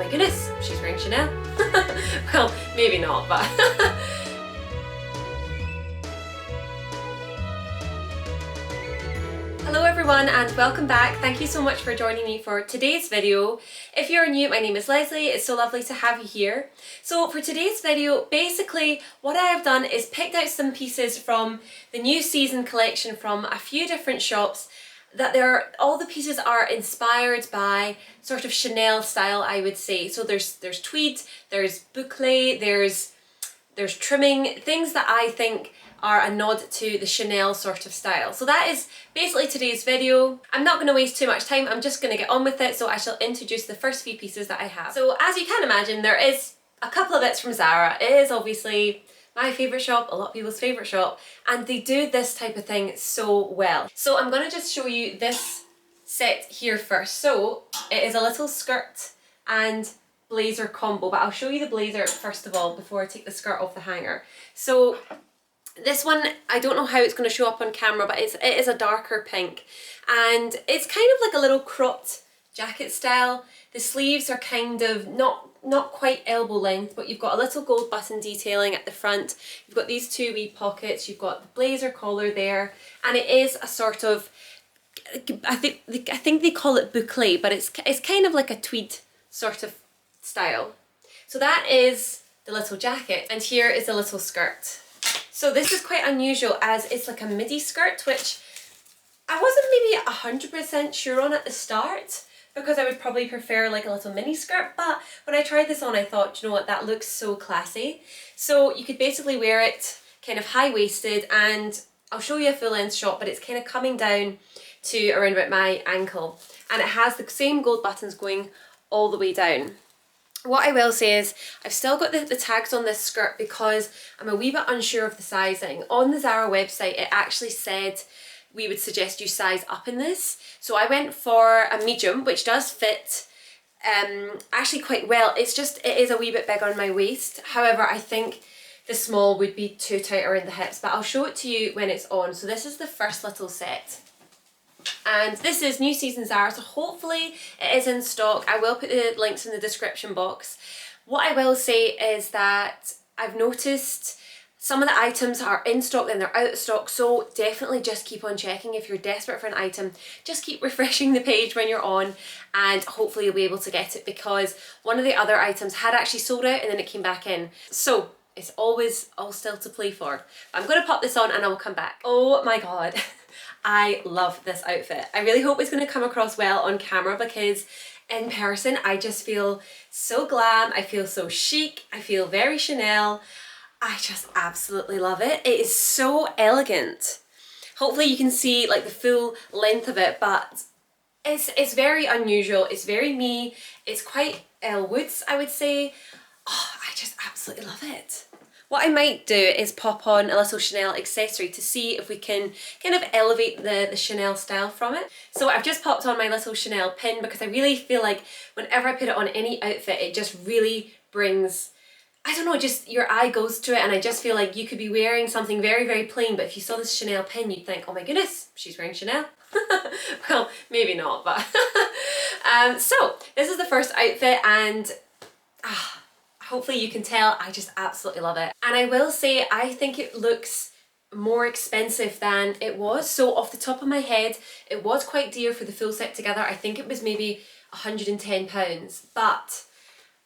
my goodness, she's wearing Chanel. Well, maybe not, but Hello everyone and welcome back. Thank you so much for joining me for today's video. If you're new, my name is Lesley. It's so lovely to have you here. So for today's video, basically what I have done is picked out some pieces from the new season collection from a few different shops that all the pieces are inspired by sort of Chanel style, I would say. So there's tweed, there's boucle, there's trimming, things that I think are a nod to the Chanel sort of style. So that is basically today's video. I'm not going to waste too much time, I'm just going to get on with it, so I shall introduce the first few pieces that I have. So as you can imagine, there is a couple of bits from Zara. It is obviously my favourite shop, a lot of people's favourite shop, and they do this type of thing so well. So I'm going to just show you this set here first. So it is a little skirt and blazer combo, but I'll show you the blazer first of all before I take the skirt off the hanger. So this one, I don't know how it's going to show up on camera, but it is a darker pink, and it's kind of like a little cropped jacket style. The sleeves are kind of not quite elbow length, but you've got a little gold button detailing at the front. You've got these two wee pockets, you've got the blazer collar there, and it is a sort of, I think they call it boucle, but it's kind of like a tweed sort of style. So that is the little jacket, and here is the little skirt. So this is quite unusual as it's like a midi skirt, which I wasn't maybe 100% sure on at the start, because I would probably prefer like a little mini skirt, but when I tried this on I thought, you know what, that looks so classy. So you could basically wear it kind of high-waisted, and I'll show you a full length shot, but it's kind of coming down to around about my ankle, and it has the same gold buttons going all the way down. What I will say is I've still got the tags on this skirt because I'm a wee bit unsure of the sizing. On the Zara website it actually said we would suggest you size up in this. So I went for a medium, which does fit actually quite well. It is a wee bit big on my waist. However, I think the small would be too tight around the hips, but I'll show it to you when it's on. So this is the first little set. And this is new season Zara, so hopefully it is in stock. I will put the links in the description box. What I will say is that I've noticed some of the items are in stock, then they're out of stock, so definitely just keep on checking. If you're desperate for an item, just keep refreshing the page when you're on, and hopefully you'll be able to get it, because one of the other items had actually sold out and then it came back in. So it's always all still to play for. I'm going to pop this on and I will come back. Oh my god. I love this outfit. I really hope it's going to come across well on camera, because in person I just feel so glam, I feel so chic, I feel very Chanel. I just absolutely love it. It is so elegant. Hopefully you can see like the full length of it, but it's very unusual, it's very me, it's quite Elle Woods, I would say. Oh, I just absolutely love it. What I might do is pop on a little Chanel accessory to see if we can kind of elevate the Chanel style from it. So I've just popped on my little Chanel pin, because I really feel like whenever I put it on any outfit, it just really brings, I don't know, just your eye goes to it, and I just feel like you could be wearing something very, very plain, but if you saw this Chanel pin, you'd think, oh my goodness, she's wearing Chanel. Well, maybe not, but so this is the first outfit, and hopefully you can tell I just absolutely love it. And I will say I think it looks more expensive than it was. So off the top of my head, it was quite dear for the full set together. I think it was maybe £110, but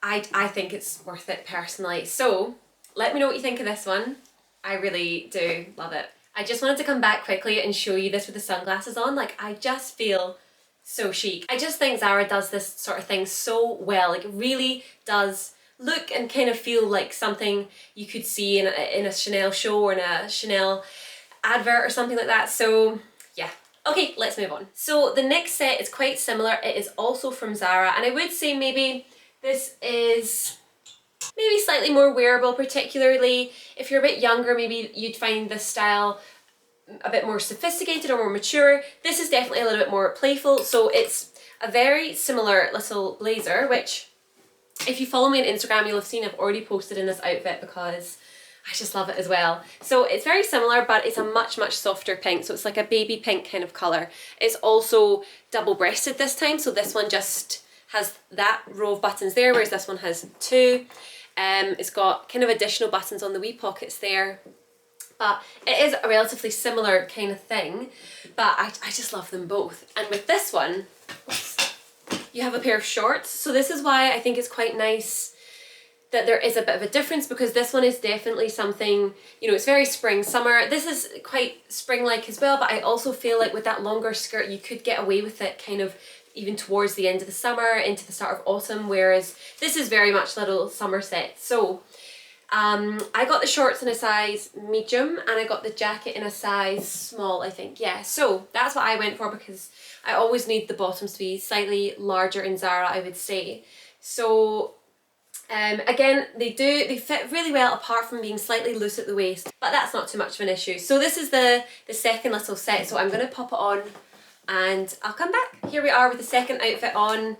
I think it's worth it personally. So let me know what you think of this one. I really do love it. I just wanted to come back quickly and show you this with the sunglasses on. Like, I just feel so chic. I just think Zara does this sort of thing so well. Like, it really does look and kind of feel like something you could see in a Chanel show or in a Chanel advert or something like that. So yeah. Okay, let's move on. So the next set is quite similar. It is also from Zara, and I would say maybe this is maybe slightly more wearable, particularly if you're a bit younger. Maybe you'd find this style a bit more sophisticated or more mature. This is definitely a little bit more playful. So it's a very similar little blazer, which if you follow me on Instagram, you'll have seen I've already posted in this outfit because I just love it as well. So it's very similar, but it's a much, much softer pink. So it's like a baby pink kind of colour. It's also double-breasted this time, so this one just has that row of buttons there, whereas this one has two. It's got kind of additional buttons on the wee pockets there. But it is a relatively similar kind of thing, but I just love them both. And with this one, you have a pair of shorts. So this is why I think it's quite nice that there is a bit of a difference, because this one is definitely something, you know, it's very spring, summer. This is quite spring-like as well, but I also feel like with that longer skirt, you could get away with it kind of even towards the end of the summer, into the start of autumn, whereas this is very much little summer set. So I got the shorts in a size medium and I got the jacket in a size small, I think. Yeah, so that's what I went for, because I always need the bottoms to be slightly larger in Zara, I would say. So again, they fit really well apart from being slightly loose at the waist, but that's not too much of an issue. So this is the second little set, so I'm going to pop it on and I'll come back. Here we are with the second outfit on,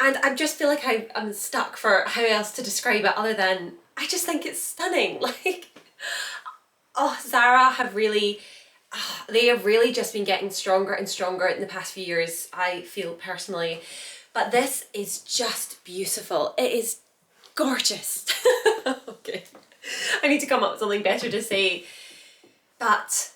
and I just feel like I'm stuck for how else to describe it other than I just think it's stunning. Like, oh, Zara have really, they have really just been getting stronger and stronger in the past few years, I feel personally. But this is just beautiful. It is gorgeous. Okay, I need to come up with something better to say. But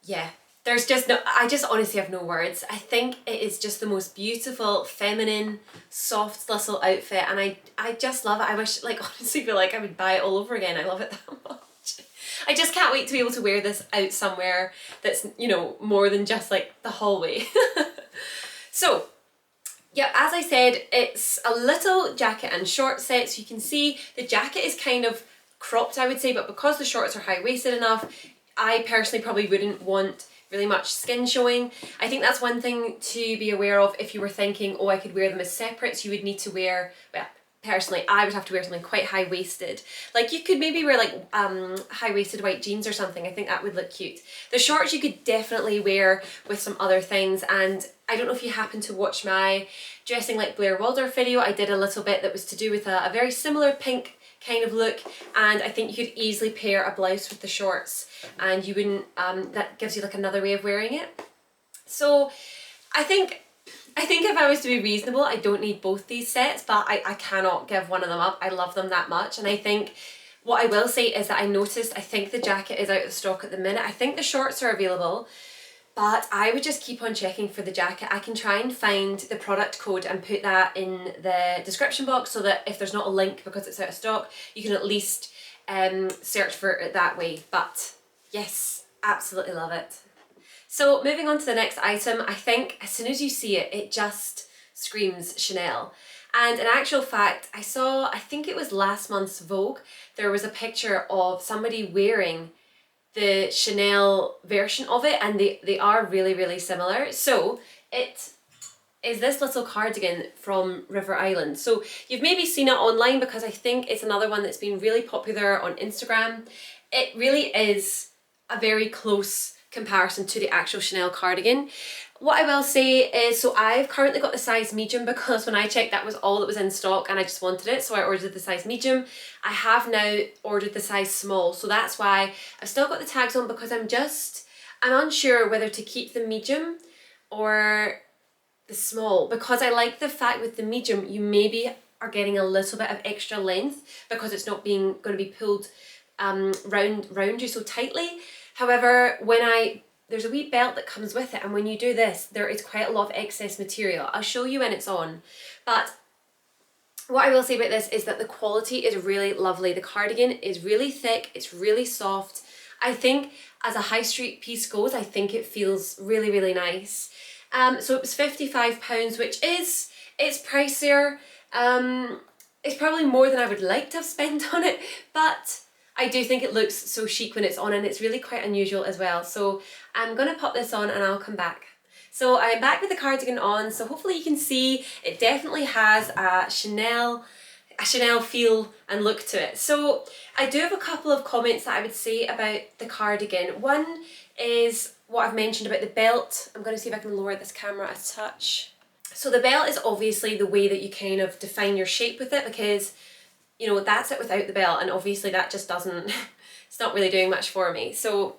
yeah, there's just no, I just honestly have no words. I think it is just the most beautiful, feminine, soft little outfit, and I just love it. I wish, like, honestly feel like I would buy it all over again. I love it that much. I just can't wait to be able to wear this out somewhere that's, you know, more than just like the hallway. So yeah, as I said, it's a little jacket and short set, so you can see the jacket is kind of cropped, I would say, but because the shorts are high-waisted enough, I personally probably wouldn't want really much skin showing. I think that's one thing to be aware of if you were thinking, oh, I could wear them as separates. You would need to wear, well, personally, I would have to wear something quite high-waisted. Like, you could maybe wear like high-waisted white jeans or something. I think that would look cute. The shorts you could definitely wear with some other things, and I don't know if you happen to watch my Dressing Like Blair Waldorf video. I did a little bit that was to do with a very similar pink kind of look, and I think you could easily pair a blouse with the shorts and you wouldn't, that gives you like another way of wearing it. So I think if I was to be reasonable, I don't need both these sets, but I cannot give one of them up. I love them that much. And I think what I will say is that I noticed, I think the jacket is out of stock at the minute. I think the shorts are available, but I would just keep on checking for the jacket. I can try and find the product code and put that in the description box so that if there's not a link because it's out of stock, you can at least search for it that way. But yes, absolutely love it. So moving on to the next item, I think as soon as you see it, it just screams Chanel. And in actual fact, I saw, I think it was last month's Vogue, there was a picture of somebody wearing the Chanel version of it, and they are really, really similar. So it is this little cardigan from River Island. So you've maybe seen it online because I think it's another one that's been really popular on Instagram. It really is a very close comparison to the actual Chanel cardigan. What I will say is, so I've currently got the size medium because when I checked that was all that was in stock and I just wanted it, so I ordered the size medium. I have now ordered the size small, so that's why I've still got the tags on, because I'm unsure whether to keep the medium or the small, because I like the fact with the medium you maybe are getting a little bit of extra length because it's not going to be pulled round you so tightly. However, there's a wee belt that comes with it, and when you do this, there is quite a lot of excess material. I'll show you when it's on. But what I will say about this is that the quality is really lovely. The cardigan is really thick, it's really soft. I think as a high street piece goes, I think it feels really, really nice. So it was £55, which it's pricier. It's probably more than I would like to have spent on it, but I do think it looks so chic when it's on, and it's really quite unusual as well. So I'm going to pop this on and I'll come back. So I'm back with the cardigan on, so hopefully you can see it definitely has a Chanel feel and look to it. So I do have a couple of comments that I would say about the cardigan. One is what I've mentioned about the belt. I'm going to see if I can lower this camera a touch. So the belt is obviously the way that you kind of define your shape with it, because you know, that's it without the belt, and obviously that just doesn't, it's not really doing much for me. So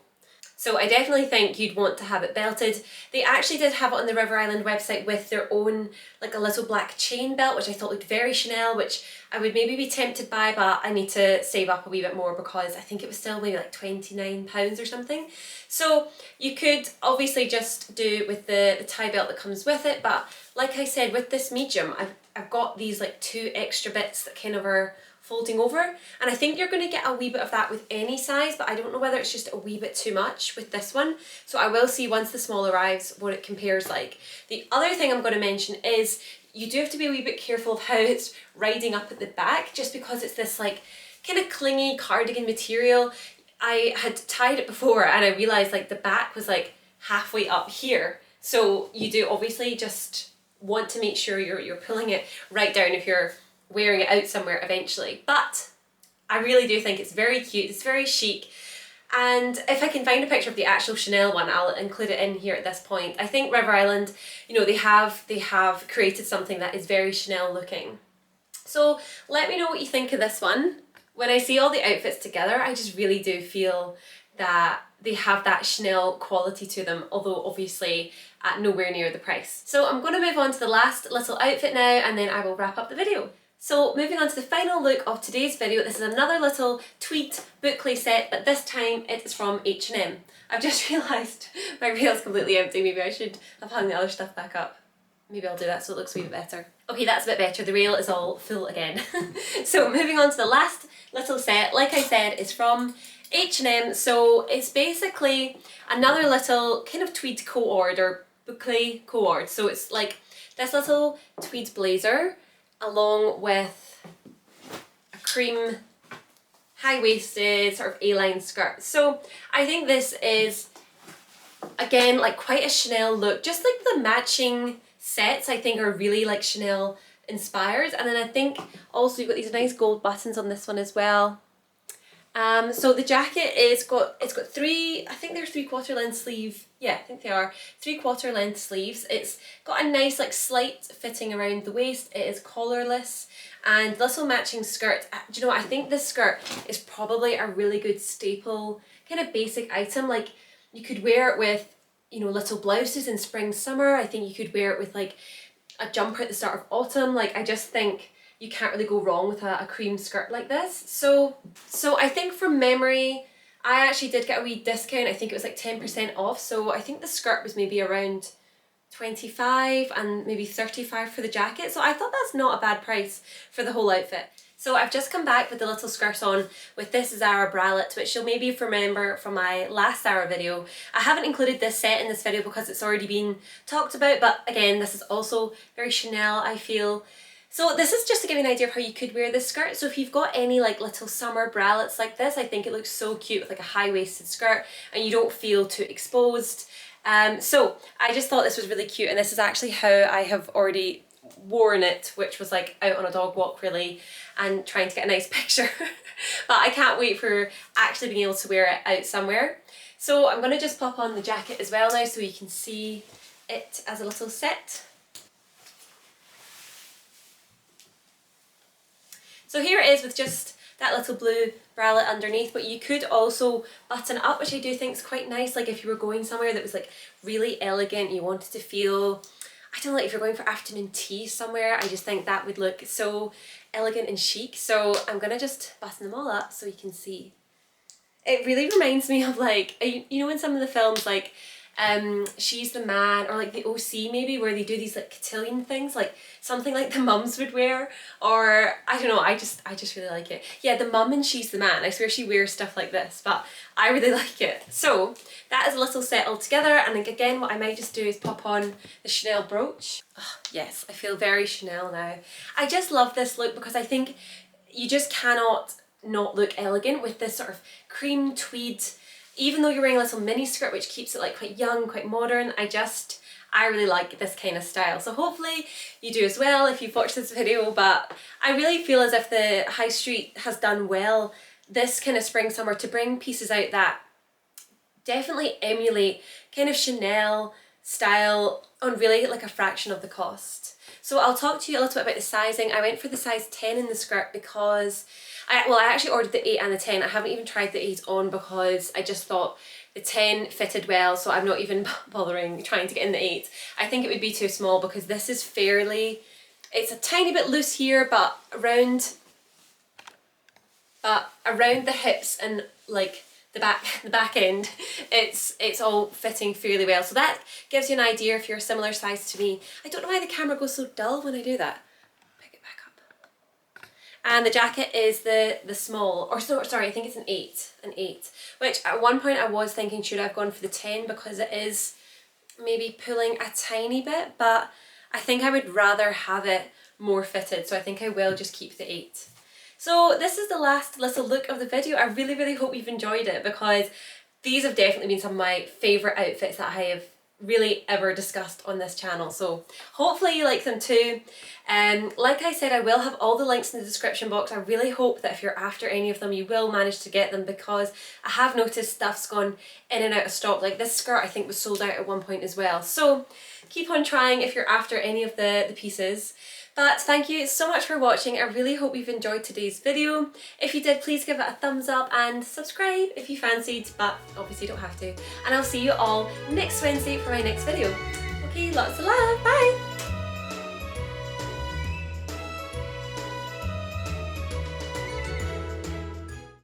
So I definitely think you'd want to have it belted. They actually did have it on the River Island website with their own, like a little black chain belt, which I thought looked very Chanel, which I would maybe be tempted by, but I need to save up a wee bit more because I think it was still maybe like £29 or something. So you could obviously just do with the tie belt that comes with it, but like I said, with this medium, I've got these like 2 extra bits that kind of are folding over, and I think you're going to get a wee bit of that with any size, but I don't know whether it's just a wee bit too much with this one. So I will see once the small arrives what it compares like. The other thing I'm going to mention is you do have to be a wee bit careful of how it's riding up at the back, just because it's this like kind of clingy cardigan material. I had tied it before and I realised like the back was like halfway up here, so you do obviously just want to make sure you're pulling it right down if you're wearing it out somewhere eventually. But I really do think it's very cute, it's very chic, and if I can find a picture of the actual Chanel one, I'll include it in here at this point. I think River Island, you know, they have created something that is very Chanel looking. So let me know what you think of this one. When I see all the outfits together, I just really do feel that they have that Chanel quality to them, although obviously at nowhere near the price. So I'm going to move on to the last little outfit now, and then I will wrap up the video. So moving on to the final look of today's video, this is another little tweed boucle set, but this time it is from H&M. I've just realised my reel's completely empty, maybe I should have hung the other stuff back up. Maybe I'll do that so it looks a wee bit better. Okay, that's a bit better, the reel is all full again. So moving on to the last little set, like I said, is from H&M, so it's basically another little kind of tweed co-ord or boucle co-ord. So it's like this little tweed blazer along with a cream high-waisted sort of A-line skirt. So I think this is again like quite a Chanel look, just like the matching sets I think are really like Chanel inspired, and then I think also you've got these nice gold buttons on this one as well. So the jacket it's got 3, I think they're 3/4 length sleeve. Yeah, I think they are 3/4 length sleeves. It's got a nice like slight fitting around the waist. It is collarless, and little matching skirt. Do you know what? I think this skirt is probably a really good staple kind of basic item. Like you could wear it with, you know, little blouses in spring, summer. I think you could wear it with like a jumper at the start of autumn. Like I just think you can't really go wrong with a cream skirt like this. So I think from memory, I actually did get a wee discount. I think it was like 10% off. So I think the skirt was maybe around 25 and maybe 35 for the jacket. So I thought that's not a bad price for the whole outfit. So I've just come back with the little skirt on with this Zara Bralet, which you'll maybe remember from my last Zara video. I haven't included this set in this video because it's already been talked about, but again, this is also very Chanel, I feel. So this is just to give you an idea of how you could wear this skirt. So if you've got any like little summer bralettes like this, I think it looks so cute with like a high-waisted skirt and you don't feel too exposed. So I just thought this was really cute, and this is actually how I have already worn it, which was like out on a dog walk really and trying to get a nice picture. But I can't wait for actually being able to wear it out somewhere. So I'm going to just pop on the jacket as well now so you can see it as a little set. So here it is with just that little blue bralette underneath, but you could also button up, which I do think is quite nice. Like if you were going somewhere that was like really elegant, you wanted to feel, I don't know, like if you're going for afternoon tea somewhere, I just think that would look so elegant and chic. So I'm gonna just button them all up so you can see. It really reminds me of like, you know in some of the films like She's the Man, or like the OC maybe, where they do these like cotillion things, like something like the mums would wear, or I don't know, I just really like it. Yeah, the mum in She's the Man, I swear she wears stuff like this, but I really like it. So that is a little set all together, and like, again what I might just do is pop on the Chanel brooch. Oh, yes, I feel very Chanel now. I just love this look because I think you just cannot not look elegant with this sort of cream tweed, even though you're wearing a little mini skirt which keeps it like quite young, quite modern. I really like this kind of style. So hopefully you do as well if you've watched this video, but I really feel as if the high street has done well this kind of spring summer to bring pieces out that definitely emulate kind of Chanel style on really like a fraction of the cost. So I'll talk to you a little bit about the sizing. I went for the size 10 in the skirt because I actually ordered the 8 and the 10. I haven't even tried the 8 on because I just thought the 10 fitted well, so I'm not even bothering trying to get in the 8. I think it would be too small because this is fairly, it's a tiny bit loose here, but around the hips and like the back end, it's all fitting fairly well. So that gives you an idea if you're a similar size to me. I don't know why the camera goes so dull when I do that. Pick it back up. And the jacket is the small, or so, sorry, I think it's an 8, which at one point I was thinking should I've gone for the 10 because it is maybe pulling a tiny bit, but I think I would rather have it more fitted, so I think I will just keep the 8. So this is the last little look of the video. I really hope you've enjoyed it because these have definitely been some of my favourite outfits that I have really ever discussed on this channel. So hopefully you like them too. Like I said, I will have all the links in the description box. I really hope that if you're after any of them, you will manage to get them because I have noticed stuff's gone in and out of stock. Like this skirt I think was sold out at one point as well. So keep on trying if you're after any of the pieces. But thank you so much for watching. I really hope you've enjoyed today's video. If you did, please give it a thumbs up and subscribe if you fancied, but obviously you don't have to. And I'll see you all next Wednesday for my next video. Okay, lots of love, bye!